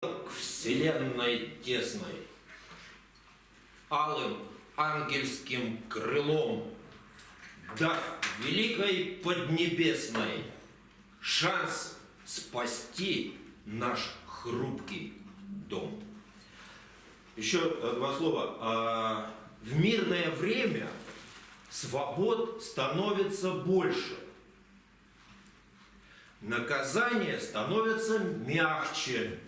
к вселенной тесной, алым ангельским крылом, дав великой поднебесной шанс спасти наш хрупкий дом. Еще два слова. В мирное время свобод становится больше. Наказания становятся мягче.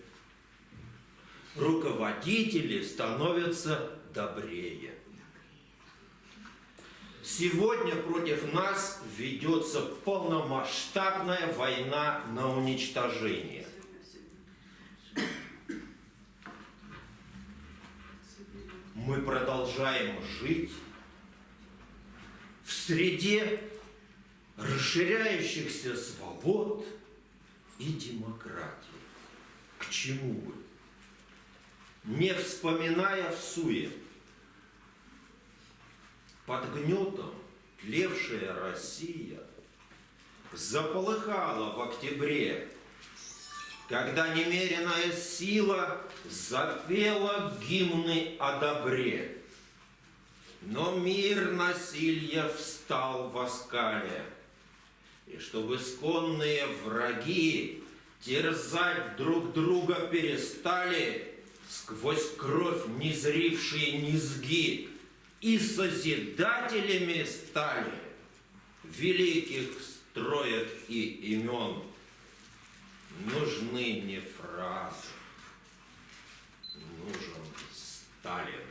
Руководители становятся добрее. Сегодня против нас ведется полномасштабная война на уничтожение. Мы продолжаем жить в среде расширяющихся свобод и демократии. К чему бы? Не вспоминая всуе, под гнетом тлевшая Россия заполыхала в октябре, когда немеренная сила запела гимны о добре. Но мир насилья встал в оскале, и чтобы исконные враги терзать друг друга перестали, сквозь кровь незрившие низги и созидателями стали великих строек и имен. Нужны не фразы, нужен Сталин.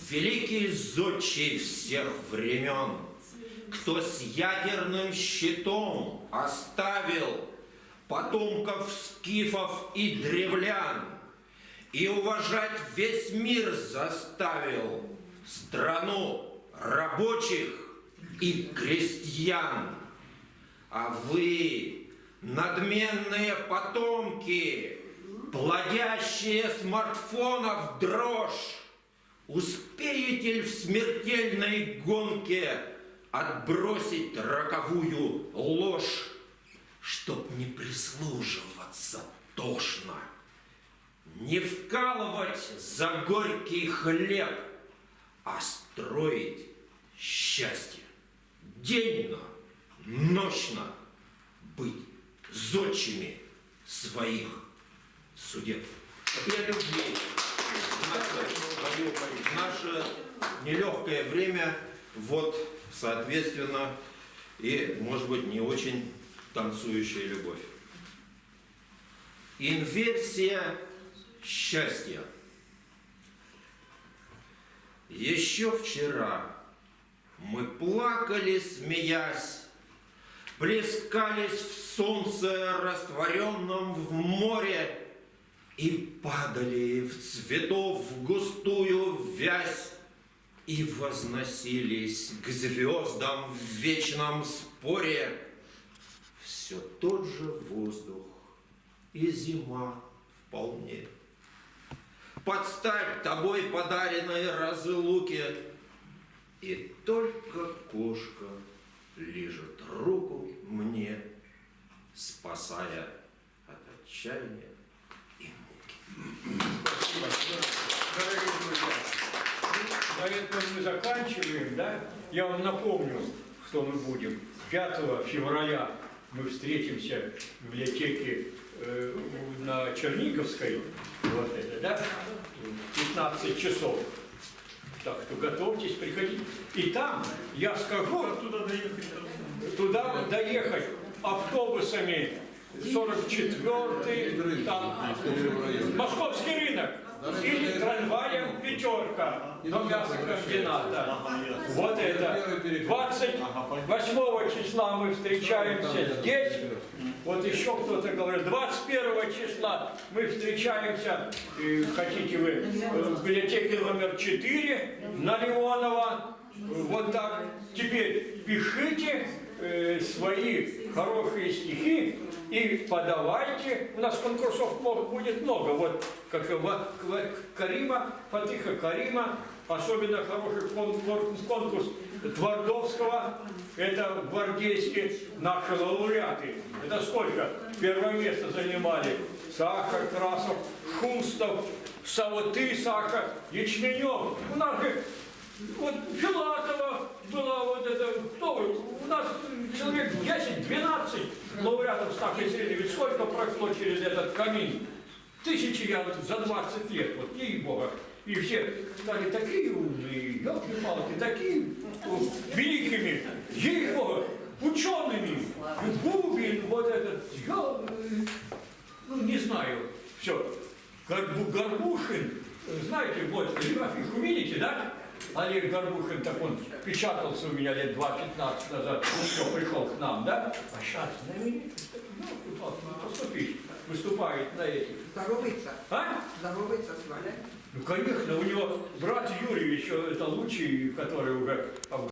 Великий зодчий всех времен, кто с ядерным щитом оставил потомков скифов и древлян и уважать весь мир заставил страну рабочих и крестьян. А вы, надменные потомки, плодящие смартфонов дрожь, успеете ли в смертельной гонке отбросить роковую ложь, чтоб не прислуживаться тошно, не вкалывать за горький хлеб, а строить счастье денно, ночно, быть зодчими своих судеб. Я люблю в наше нелегкое время, вот, соответственно, и, может быть, не очень танцующая любовь. Инверсия счастья. Еще вчера мы плакали, смеясь, плескались в солнце, растворенном в море, и падали в цветов в густую вязь, и возносились к звездам в вечном споре. Все тот же воздух и зима вполне. Подстать тобой подаренной разлуке, и только кошка лижет руку мне, спасая от отчаяния и муки. Спасибо. Дорогие друзья, на этом мы заканчиваем, да? Я вам напомню, что мы будем. 5 февраля мы встретимся в библиотеке на Черниговской, вот это, да? 15 часов. Так что готовьтесь, приходите. И там, я скажу, туда доехать автобусами 44-й, там, Московский рынок, или трамваем «Пятерка» до мясокомбината. Вот это. 28 числа мы встречаемся здесь. Вот еще кто-то говорит, 21 числа мы встречаемся, хотите вы, в библиотеке номер 4 на Леонова. Вот так. Теперь пишите свои хорошие стихи и подавайте. У нас конкурсов будет много. Вот как Карима, Фатиха Карима, особенно хороший конкурс Твардовского, это гвардейские наши лауреаты. Это сколько? Первое место занимали. сахар, Красов, Шустов, Савоты, сахар, Ячменев. У нас же вот Филатова была вот это, кто вы? У нас человек 10-12 лауреатов Стахи Среды. Ведь сколько прошло через этот камин? Тысячи я за 20 лет, вот ей-бога. И все стали такие умные, елки-палки, такие великими, ей-бога, учеными. Губин, вот этот, ну не знаю, все. Горбушин, знаете, вот, афишу видите, да? Олег Горбушин, так он печатался у меня лет 2-15 назад, все, пришел к нам, да? А сейчас знаменитый, поступить, выступает на этих. Здоровается. А? Здоровается с вами. Ну, конечно, у него брат Юрий еще, это лучший, который уже